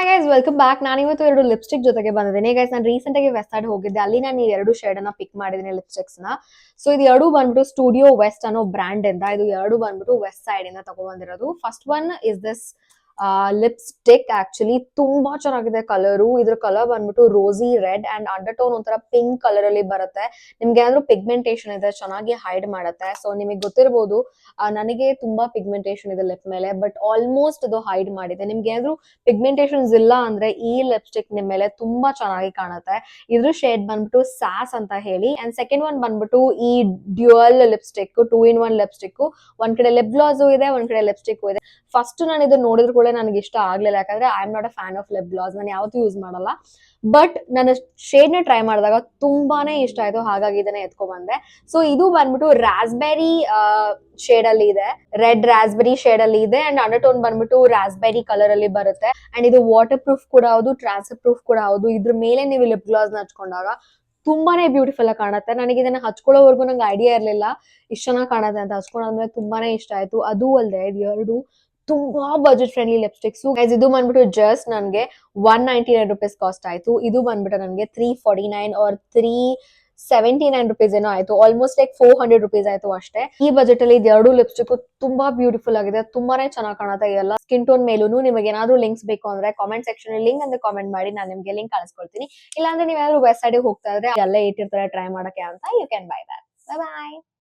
Hi guys, welcome back. ನಾನು ಇವತ್ತು ಎರಡು ಲಿಪ್ಸ್ಟಿಕ್ ಜೊತೆಗೆ ಬಂದಿದ್ದೀನಿ. ಗೈಸ್, ನಾನು ರೀಸೆಂಟ್ ಆಗಿ ವೆಸ್ಟ್ ಸೈಡ್ ಹೋಗಿದ್ದೆ. ಅಲ್ಲಿ ನಾನು ಈ ಎರಡು ಶೇಡ್ ಅನ್ನ ಪಿಕ್ ಮಾಡಿದ್ದೀನಿ ಲಿಪ್ಸ್ಟಿಕ್ಸ್ ನ. ಸೊ ಇದು ಎರಡು ಬಂದ್ಬಿಟ್ಟು ಸ್ಟುಡಿಯೋ ವೆಸ್ಟ್ ಅನ್ನೋ ಬ್ರ್ಯಾಂಡ್ ಇಂದ. ಇದು ಎರಡು ಬಂದ್ಬಿಟ್ಟು ವೆಸ್ಟ್ ಸೈಡ್ ಇಂದ ತಗೊಂಡ್ಬಂದಿರೋದು. First one is this lipstick. Actually ತುಂಬಾ ಚೆನ್ನಾಗಿದೆ ಕಲರು. ಇದ್ರ ಕಲರ್ ಬಂದ್ಬಿಟ್ಟು rosy red and undertone ಒಂಥರ ಪಿಂಕ್ ಕಲರ್ ಅಲ್ಲಿ ಬರುತ್ತೆ. ನಿಮ್ಗೆ ಏನಾದ್ರು ಪಿಗ್ಮೆಂಟೇಶನ್ ಇದೆ ಚೆನ್ನಾಗಿ ಹೈಡ್ ಮಾಡುತ್ತೆ. ಸೊ ನಿಮಗೆ ಗೊತ್ತಿರಬಹುದು, ನನಗೆ ತುಂಬಾ ಪಿಗ್ಮೆಂಟೇಶನ್ ಇದೆ ಲಿಪ್ ಮೇಲೆ, ಬಟ್ ಆಲ್ಮೋಸ್ಟ್ ಅದು ಹೈಡ್ ಮಾಡಿದೆ. ನಿಮ್ಗೆ ಏನಾದ್ರು ಪಿಗ್ಮೆಂಟೇಶನ್ಸ್ ಇಲ್ಲ ಅಂದ್ರೆ ಈ ಲಿಪ್ಸ್ಟಿಕ್ ನಿಮ್ ಮೇಲೆ ತುಂಬಾ ಚೆನ್ನಾಗಿ ಕಾಣುತ್ತೆ. ಇದ್ರ ಶೇಡ್ ಬಂದ್ಬಿಟ್ಟು ಸಾಸ್ ಅಂತ ಹೇಳಿ. ಅಂಡ್ ಸೆಕೆಂಡ್ ಒನ್ ಬಂದ್ಬಿಟ್ಟು ಈ ಡ್ಯುಯಲ್ ಲಿಪ್ಸ್ಟಿಕ್, 2 in 1 ಲಿಪ್ಸ್ಟಿಕ್. ಒಂದ್ ಕಡೆ ಲಿಪ್ ಗ್ಲಾಸ್ ಇದೆ, ಒಂದ್ ಕಡೆ ಲಿಪ್ಸ್ಟಿಕ್ ಇದೆ. ಫಸ್ಟ್ ನಾನು ಇದನ್ನ ನೋಡಿದ್ರು ಕೂಡ ನನಗೆ ಇಷ್ಟ ಆಗ್ಲಿಲ್ಲ, ಯಾಕಂದ್ರೆ I am not a fan of lip glass. ನಾನು ಯಾವತ್ತೂ ಯೂಸ್ ಮಾಡಲ್ಲ. ಬಟ್ ನಾನು ಶೇಡ್ ನ ಟ್ರೈ ಮಾಡಿದಾಗ ತುಂಬಾನೇ ಇಷ್ಟ ಆಯ್ತು, ಹಾಗಾಗಿ ಇದನ್ನ ಎತ್ಕೊಂಡ್ ಬಂದೆ. ಸೊ ಇದು ಬಂದ್ಬಿಟ್ಟು ರಾಸ್ಬೆರಿ ಶೇಡ್ ಅಲ್ಲಿ ಇದೆ, ರೆಡ್ ರಾಸ್ಬೆರಿ ಶೇಡ್ ಅಲ್ಲಿ ಇದೆ. ಅಂಡ್ ಅಂಡರ್ ಟೋನ್ ಬಂದ್ಬಿಟ್ಟು ರಾಸ್ಬೆರಿ ಕಲರ್ ಅಲ್ಲಿ ಬರುತ್ತೆ. ಅಂಡ್ ಇದು ವಾಟರ್ ಪ್ರೂಫ್ ಕೂಡ ಹೌದು, ಟ್ರಾನ್ಸ್ಫರ್ ಪ್ರೂಫ್ ಕೂಡ ಹೌದು. ಇದ್ರ ಮೇಲೆ ನೀವು ಲಿಪ್ ಗ್ಲಾಸ್ ನ ಹಚ್ಕೊಂಡಾಗ ತುಂಬಾನೇ ಬ್ಯೂಟಿಫುಲ್ ಆಗಿ ಕಾಣುತ್ತೆ. ನನಗೆ ಇದನ್ನ ಹಚ್ಕೊಳ್ಳೋವರೆಗೂ ನಂಗೆ ಐಡಿಯಾ ಇರ್ಲಿಲ್ಲ ಇಷ್ಟ ಚೆನ್ನಾಗಿ ಕಾಣುತ್ತೆ ಅಂತ. ಹಚ್ಕೊಂಡಾದ್ಮೇಲೆ ತುಂಬಾನೇ ಇಷ್ಟ ಆಯ್ತು. ಅದು ಅಲ್ಲದೆ ಇದು ಎರಡು ತುಂಬಾ ಬಜೆಟ್ ಫ್ರೆಂಡ್ಲಿ ಲಿಪ್ಸ್ಟಿಕ್ಸ್. ಇದು ಬಂದ್ಬಿಟ್ಟು ಜಸ್ಟ್ ನನ್ಗೆ 199 rupees ಕಾಸ್ಟ್ ಆಯ್ತು. ಇದು ಬಂದ್ಬಿಟ್ಟು ನನಗೆ 349 or 379 rupees ಏನೋ ಆಯ್ತು. ಆಲ್ಮೋಸ್ಟ್ ಲೈಕ್ 400 rupees ಆಯ್ತು ಅಷ್ಟೇ. ಈ ಬಜೆಟ್ ಅಲ್ಲಿ ಇದು ಎರಡು ಲಿಪ್ಸ್ಟಿಕ್ ತುಂಬಾ ಬ್ಯೂಟಿಫುಲ್ ಆಗಿದೆ, ತುಂಬಾನೇ ಚೆನ್ನಾಗಿ ಕಾಣುತ್ತೆ. ಎಲ್ಲ ಸ್ಕಿನ್ ಟೋನ್ ಮೇಲೂ ನಿಮಗೆ ಏನಾದ್ರು ಲಿಂಕ್ಸ್ ಬೇಕು ಅಂದ್ರೆ ಕಾಮೆಂಟ್ ಸೆಕ್ಷನ್ ಲಿಂಕ್ ಅಂತ ಕಾಮೆಂಟ್ ಮಾಡಿ, ನಾನು ನಿಮ್ಗೆ ಲಿಂಕ್ ಕಳಿಸ್ಕೊಳ್ತೀನಿ. ಇಲ್ಲಾಂದ್ರೆ ನೀವ್ ಯಾರು ವೆಬ್ ಸೈಡ್ ಹೋಗ್ತಾ ಇದ್ರೆ ಅಲ್ಲೇ ಇಟ್ಟಿರ್ತಾರೆ ಟ್ರೈ ಮಾಡಕ್ಕೆ ಅಂತ. You can buy that. Bye bye.